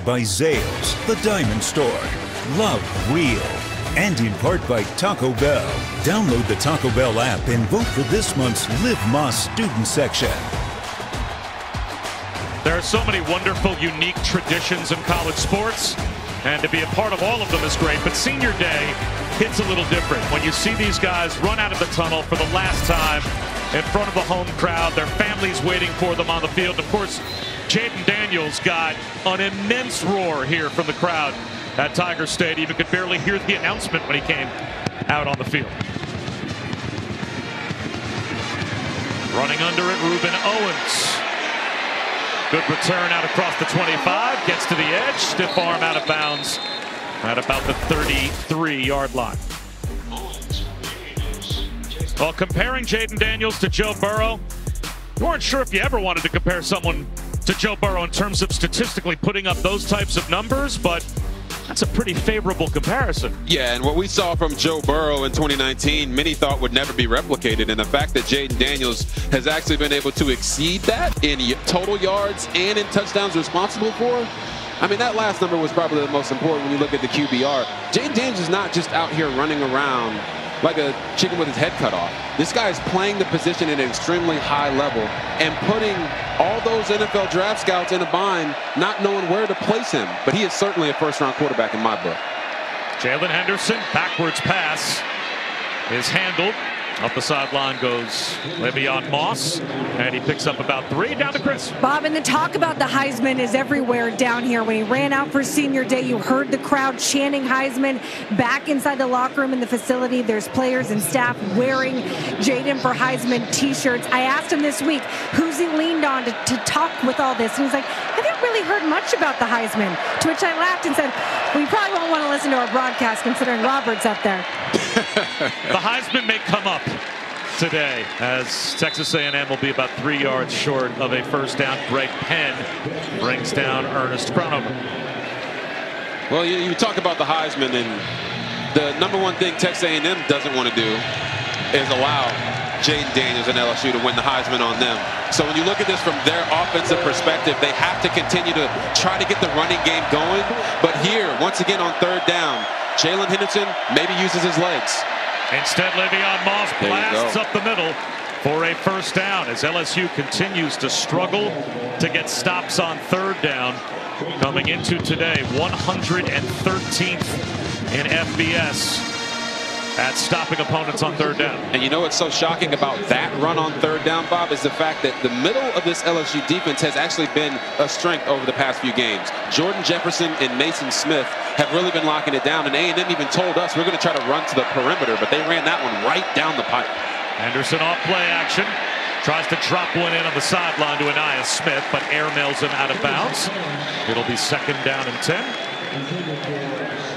by Zales, the Diamond Store, Love Real, and in part by Taco Bell. Download the Taco Bell app and vote for this month's Live Más Student Section. There are so many wonderful, unique traditions in college sports, and to be a part of all of them is great, but senior day hits a little different. When you see these guys run out of the tunnel for the last time in front of a home crowd, their families waiting for them on the field. Of course, Jaden Daniels got an immense roar here from the crowd at Tiger Stadium. You could barely hear the announcement when he came out on the field. Running under it, Ruben Owens. Good return out across the 25, gets to the edge, stiff arm out of bounds at about the 33-yard line. Well, comparing Jaden Daniels to Joe Burrow, you weren't sure if you ever wanted to compare someone to Joe Burrow in terms of statistically putting up those types of numbers, but that's a pretty favorable comparison. Yeah, and what we saw from Joe Burrow in 2019, many thought would never be replicated. And the fact that Jaden Daniels has actually been able to exceed that in total yards and in touchdowns responsible for, I mean, that last number was probably the most important when you look at the QBR. Jaden Daniels is not just out here running around like a chicken with his head cut off. This guy is playing the position at an extremely high level and putting all those NFL draft scouts in a bind, not knowing where to place him. But he is certainly a first-round quarterback in my book. Jalen Henderson, backwards pass is handled. Up the sideline goes Le'Veon Moss, and he picks up about 3. Down to Chris. Bob, and the talk about the Heisman is everywhere down here. When he ran out for senior day, you heard the crowd chanting Heisman. Back inside the locker room in the facility, there's players and staff wearing Jaden for Heisman t-shirts. I asked him this week, who's he leaned on to talk with all this? And he's like, I haven't really heard much about the Heisman. To which I laughed and said, well, you probably won't want to listen to our broadcast considering Robert's up there. The Heisman may come up today as Texas A&M will be about 3 yards short of a first down. Greg Penn brings down Ernest Cronover. Well, you talk about the Heisman, and the #1 thing Texas A&M doesn't want to do is allow Jaden Daniels and LSU to win the Heisman on them. So when you look at this from their offensive perspective, they have to continue to try to get the running game going. But here, once again on third down, Jalen Henderson maybe uses his legs. Instead, Le'Veon Moss blasts up the middle for a first down as LSU continues to struggle to get stops on third down. Coming into today, 113th in FBS at stopping opponents on third down. And you know what's so shocking about that run on third down, Bob, is the fact that the middle of this LSU defense has actually been a strength over the past few games. Jordan Jefferson and Mason Smith have really been locking it down, and A&M even told us we're going to try to run to the perimeter, but they ran that one right down the pipe. Anderson off play action. Tries to drop one in on the sideline to Aniyah Smith, but airmails him out of bounds. It'll be second down and 10.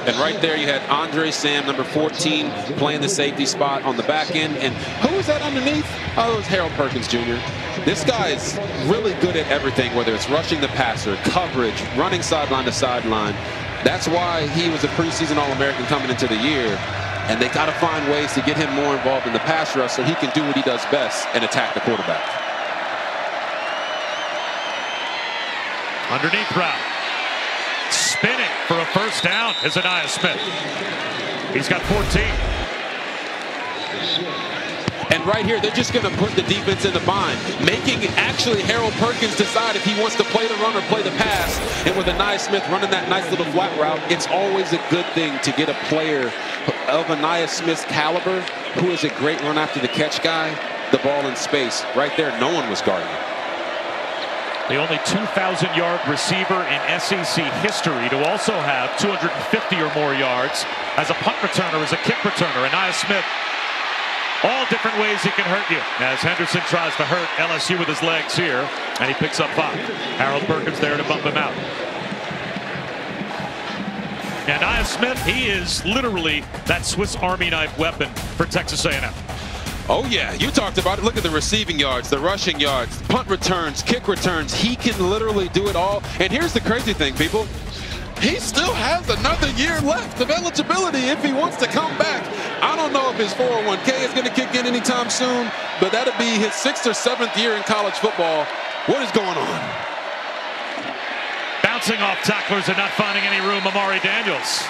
And right there you had Andre Sam, number 14, playing the safety spot on the back end. And who was that underneath? Oh, it was Harold Perkins Jr. This guy is really good at everything, whether it's rushing the passer, coverage, running sideline to sideline. That's why he was a preseason All-American coming into the year. And they got to find ways to get him more involved in the pass rush so he can do what he does best and attack the quarterback. Underneath route. Spinning for a first down is Aniyah Smith. He's got 14. And right here, they're just going to put the defense in the bind, making actually Harold Perkins decide if he wants to play the run or play the pass. And with Aniyah Smith running that nice little flat route, it's always a good thing to get a player of Aniyah Smith's caliber, who is a great run after the catch guy, the ball in space. Right there, no one was guarding it. The only 2,000-yard receiver in SEC history to also have 250 or more yards as a punt returner, as a kick returner. Aniyah Smith, all different ways he can hurt you. As Henderson tries to hurt LSU with his legs here, and he picks up 5. Harold Perkins there to bump him out. Aniyah Smith, he is literally that Swiss Army knife weapon for Texas A&M. Oh, yeah, you talked about it. Look at the receiving yards, the rushing yards, punt returns, kick returns. He can literally do it all. And here's the crazy thing, people. He still has another year left of eligibility if he wants to come back. I don't know if his 401k is going to kick in anytime soon, but that'll be his 6th or 7th year in college football. What is going on? bouncing off tacklers and not finding any room. Amari Daniels.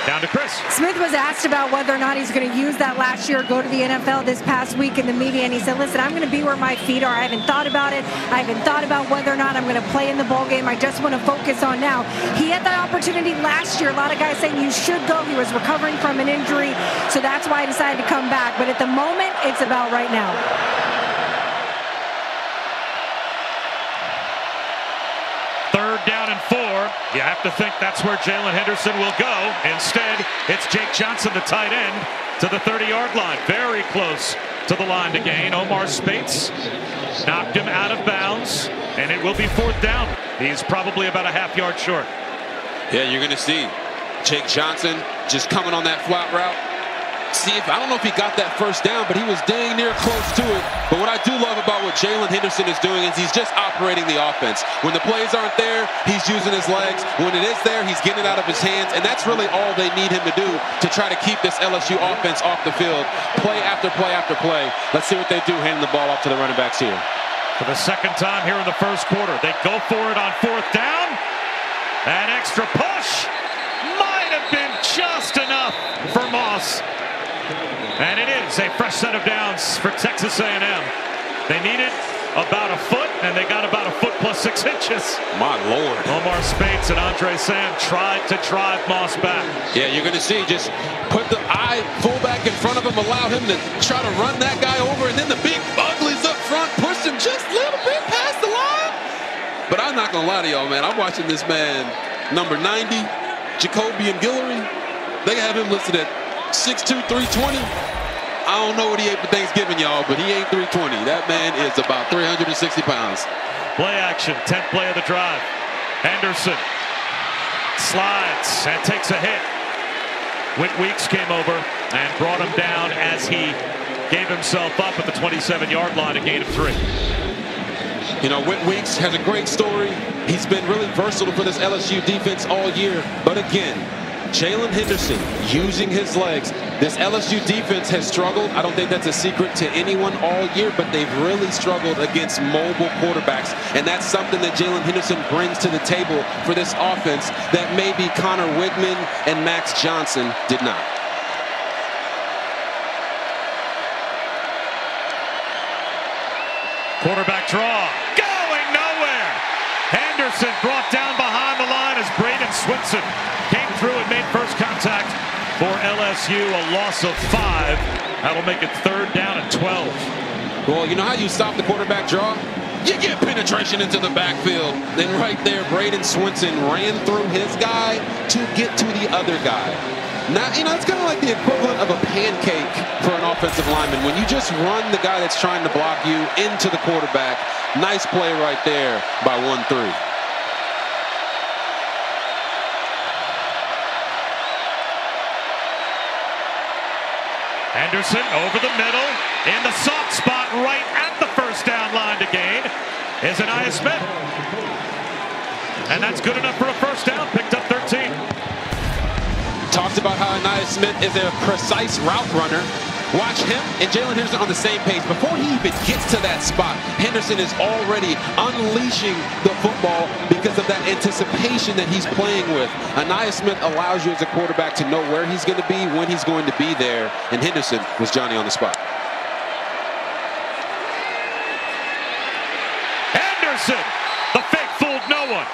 Down to Chris. Smith was asked about whether or not he's going to use that last year, go to the NFL this past week in the media, and he said, listen, I'm going to be where my feet are. I haven't thought about it. I haven't thought about whether or not I'm going to play in the bowl game. I just want to focus on now. He had that opportunity last year. A lot of guys saying you should go. He was recovering from an injury, so that's why I decided to come back. But at the moment, it's about right now. Third down and 4. You have to think that's where Jalen Henderson will go. Instead, it's Jake Johnson, the tight end, to the 30-yard line. Very close to the line to gain. Omar Spates knocked him out of bounds, and it will be 4th down. He's probably about a half-yard short. Yeah, you're going to see Jake Johnson just coming on that flat route. I don't know if he got that first down, but he was dang near close to it. But what I do love about what Jalen Henderson is doing is he's just operating the offense. When the plays aren't there, he's using his legs. When it is there, he's getting it out of his hands. And that's really all they need him to do to try to keep this LSU offense off the field. Play after play after play. Let's see what they do handing the ball off to the running backs here. For the second time here in the first quarter, they go for it on 4th down. That extra push might have been just enough for Moss. And it is a fresh set of downs for Texas A&M. They needed about a foot, and they got about a foot plus 6 inches. My Lord. Omar Spates and Andre Sam tried to drive Moss back. Yeah, you're going to see just put the fullback in front of him, allow him to try to run that guy over, and then the big uglies up front pushed him just a little bit past the line. But I'm not going to lie to y'all, man. I'm watching this man, number 90, Jacobian Guillory. They have him listed at 6'2", 320. I don't know what he ate for Thanksgiving, y'all, but he ain't 320. That man is about 360 pounds. Play action, 10th play of the drive. Henderson slides and takes a hit. Whit Weeks came over and brought him down as he gave himself up at the 27-yard line, a gain of 3. You know, Whit Weeks has a great story. He's been really versatile for this LSU defense all year. But again, Jalen Henderson using his legs. This LSU defense has struggled. I don't think that's a secret to anyone all year, but they've really struggled against mobile quarterbacks. And that's something that Jalen Henderson brings to the table for this offense that maybe Connor Wigman and Max Johnson did not. Quarterback draw. Going nowhere. Henderson brought down behind the line as Braden Swinson came through and made first contact for LSU, a loss of 5. That'll make it 3rd down and 12. Well, you know how you stop the quarterback draw? You get penetration into the backfield. Then right there, Braden Swinson ran through his guy to get to the other guy. Now, you know, it's kind of like the equivalent of a pancake for an offensive lineman. When you just run the guy that's trying to block you into the quarterback. Nice play right there by 1-3. Henderson over the middle in the soft spot right at the first down line to gain is Anaya Smith. And that's good enough for a first down. Picked up 13. Talked about how Anaya Smith is a precise route runner. Watch him and Jalen Henderson on the same page. Before he even gets to that spot, Henderson is already unleashing the football because of that anticipation that he's playing with. Anaya Smith allows you as a quarterback to know where he's going to be, when he's going to be there, and Henderson was Johnny on the spot. Henderson, the fake fooled no one.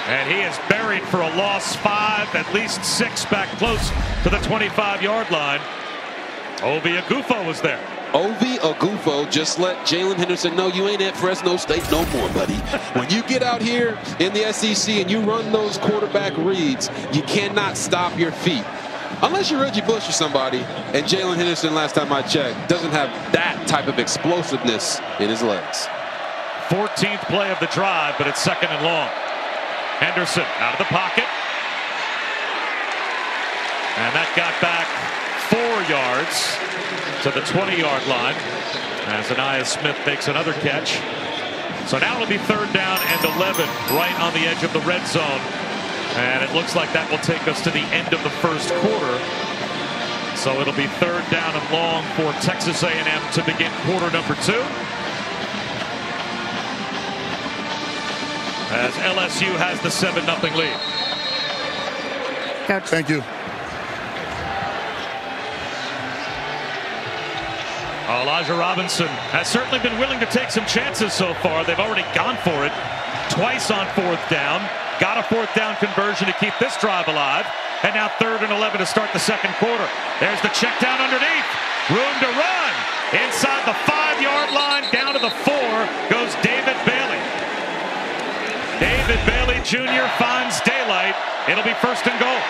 And he is buried for a loss 5, at least 6 back close to the 25-yard line. Ovi Agufo was there. Ovi Agufo just let Jalen Henderson know you ain't at Fresno State no more, buddy. When you get out here in the SEC and you run those quarterback reads, you cannot stop your feet. Unless you're Reggie Bush or somebody, and Jalen Henderson, last time I checked, doesn't have that type of explosiveness in his legs. 14th play of the drive, but it's 2nd and long. Henderson out of the pocket. And that got back 4 yards to the 20-yard line as Anaya Smith makes another catch. So now it'll be 3rd down and 11 right on the edge of the red zone. And it looks like that will take us to the end of the first quarter. So it'll be 3rd down and long for Texas A&M to begin quarter number 2. as LSU has the 7-0 lead. Coach. Thank you. Elijah Robinson has certainly been willing to take some chances so far. They've already gone for it twice on 4th down. Got a 4th down conversion to keep this drive alive. And now 3rd and 11 to start the 2nd quarter. There's the check down underneath. Room to run. Inside the 5-yard line, down to the 4 goes David Bailey. David Bailey Jr. finds daylight. It'll be 1st and goal.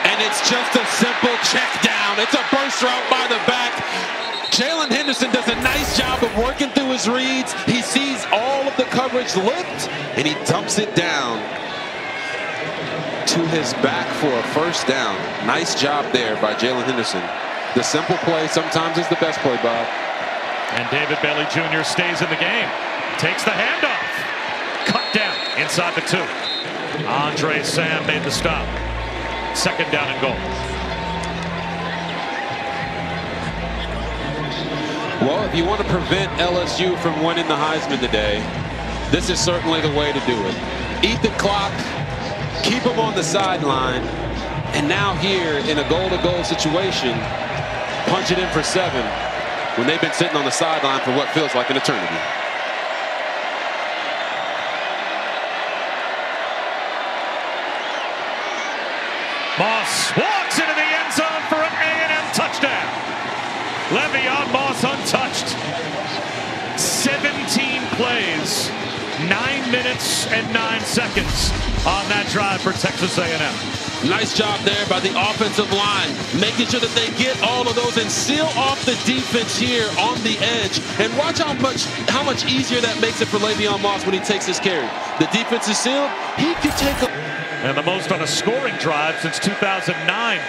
And it's just a simple check down. It's a burst route by the back. Jalen Henderson does a nice job of working through his reads. He sees all of the coverage lift, and he dumps it down to his back for a 1st down. Nice job there by Jalen Henderson. The simple play sometimes is the best play, Bob. And David Bailey Jr. stays in the game. Takes the handoff. Cut down inside the 2. Andre Sam made the stop. 2nd down and goal. Well, if you want to prevent LSU from winning the Heisman today, this is certainly the way to do it. Eat the clock, keep them on the sideline, and now here in a goal-to-goal situation, punch it in for 7 when they've been sitting on the sideline for what feels like an eternity. Moss walks into the end zone for an A&M touchdown. Le'Veon Moss untouched. 17 plays, 9 minutes and 9 seconds on that drive for Texas A&M. Nice job there by the offensive line, making sure that they get all of those and seal off the defense here on the edge. And watch how much easier that makes it for Le'Veon Moss when he takes his carry. The defense is sealed. He can take a... And the most on a scoring drive since 2009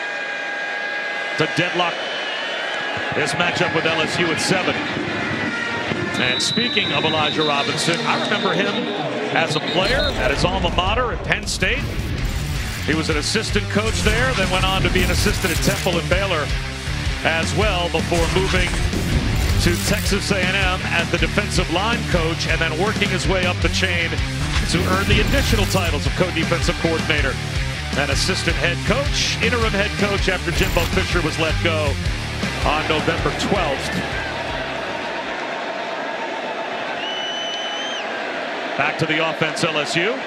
to deadlock this matchup with LSU at 7. And speaking of Elijah Robinson, I remember him as a player at his alma mater at Penn State. He was an assistant coach there, then went on to be an assistant at Temple and Baylor as well before moving to Texas A&M as the defensive line coach and then working his way up the chain to earn the additional titles of co-defensive coordinator and assistant head coach, interim head coach after Jimbo Fisher was let go on November 12th. Back to the offense, LSU.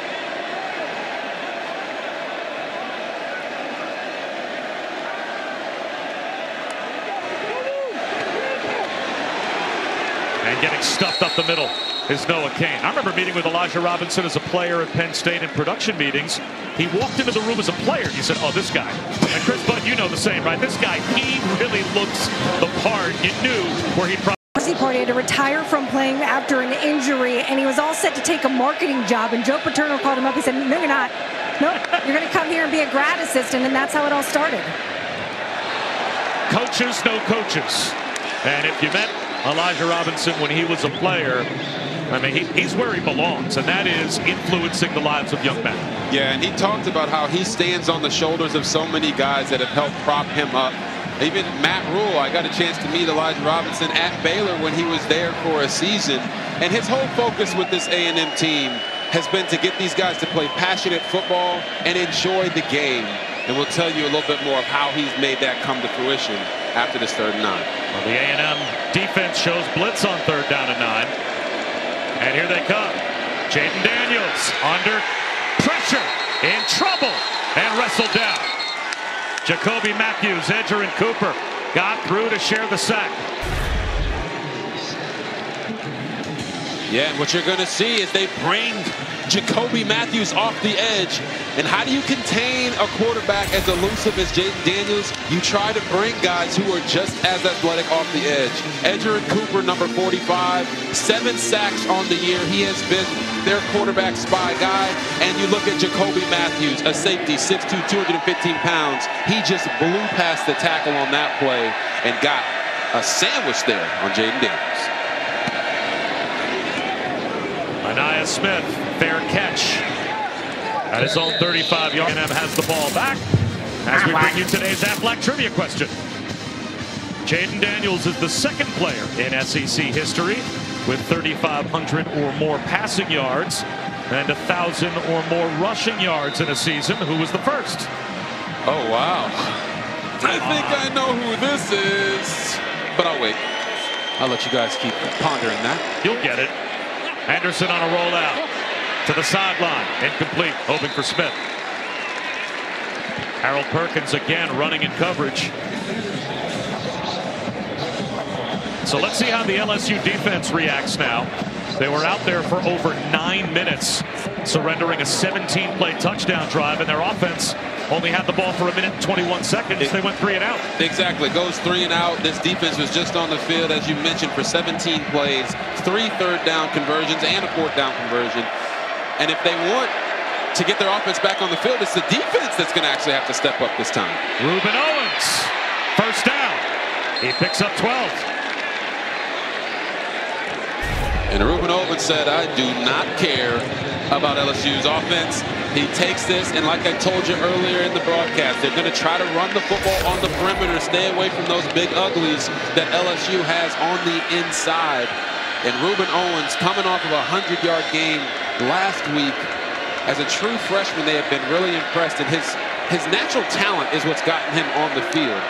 And getting stuffed up the middle is Noah Cain. I remember meeting with Elijah Robinson as a player at Penn State in production meetings. He walked into the room as a player. He said, oh, this guy. And Chris Budd, you know the same, right? This guy, he really looks the part. You knew where he'd probably... He had to retire from playing after an injury, and he was all set to take a marketing job. And Joe Paterno called him up. He said, no, you're not. No, you're going to come here and be a grad assistant. And that's how it all started. Coaches know coaches. And if you met Elijah Robinson when he was a player, I mean, he's where he belongs, and that is influencing the lives of young men. Yeah, and he talked about how he stands on the shoulders of so many guys that have helped prop him up. Even Matt Rule, I got a chance to meet Elijah Robinson at Baylor when he was there for a season. And his whole focus with this A&M team has been to get these guys to play passionate football and enjoy the game. And we'll tell you a little bit more of how he's made that come to fruition after this 3rd and 9. Well, the A&M defense shows blitz on 3rd down and 9. And here they come. Jaden Daniels under pressure, in trouble, and wrestled down. Jacoby Matthews, Edger, and Cooper got through to share the sack. Yeah, and what you're going to see is they bring Jacoby Matthews off the edge. And how do you contain a quarterback as elusive as Jaden Daniels? You try to bring guys who are just as athletic off the edge. Edger and Cooper, number 45, 7 sacks on the year. He has been their quarterback spy guy. And you look at Jacoby Matthews, a safety, 6'2", 215 pounds. He just blew past the tackle on that play and got a sandwich there on Jaden Daniels. Anaya Smith, fair catch at his own 35-yard. A&M has the ball back as we bring you today's Aflac Trivia question. Jaden Daniels is the 2nd player in SEC history with 3,500 or more passing yards and 1,000 or more rushing yards in a season. Who was the first? Oh, wow. I think I know who this is, but I'll wait. I'll let you guys keep pondering that. You'll get it. Anderson on a rollout to the sideline. Incomplete, hoping for Smith. Harold Perkins again running in coverage. So let's see how the LSU defense reacts now. They were out there for over 9 minutes, surrendering a 17-play touchdown drive, and their offense only had the ball for 1 minute and 21 seconds. They went 3 and out. Exactly. Goes 3 and out. This defense was just on the field, as you mentioned, for 17 plays, 3 third-down conversions, and a 4th down conversion. And if they want to get their offense back on the field, it's the defense that's going to actually have to step up this time. Ruben Owens, first down. He picks up 12. And Ruben Owens said, I do not care about LSU's offense. He takes this, and like I told you earlier in the broadcast, they're going to try to run the football on the perimeter, stay away from those big uglies that LSU has on the inside. And Ruben Owens, coming off of a 100-yard game last week, as a true freshman, they have been really impressed, and his natural talent is what's gotten him on the field.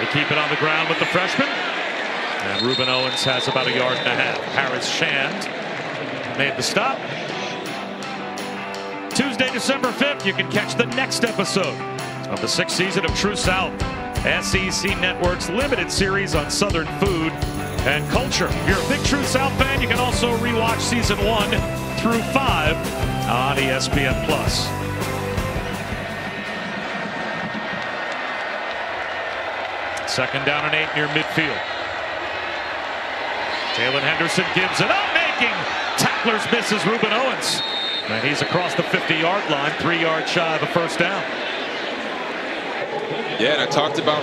They keep it on the ground with the freshman. And Ruben Owens has about 1.5 yards. Harris Shand made the stop. Tuesday, December 5th, you can catch the next episode of the 6th season of True South, SEC Network's limited series on Southern food and culture. If you're a big True South fan, you can also rewatch season 1 through 5 on ESPN+. Second down and 8 near midfield. Jalen Henderson gives it up, making tacklers misses Ruben Owens. And he's across the 50-yard line, 3 yards shy of a first down. Yeah, and I talked about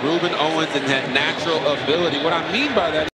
Ruben Owens and that natural ability. What I mean by that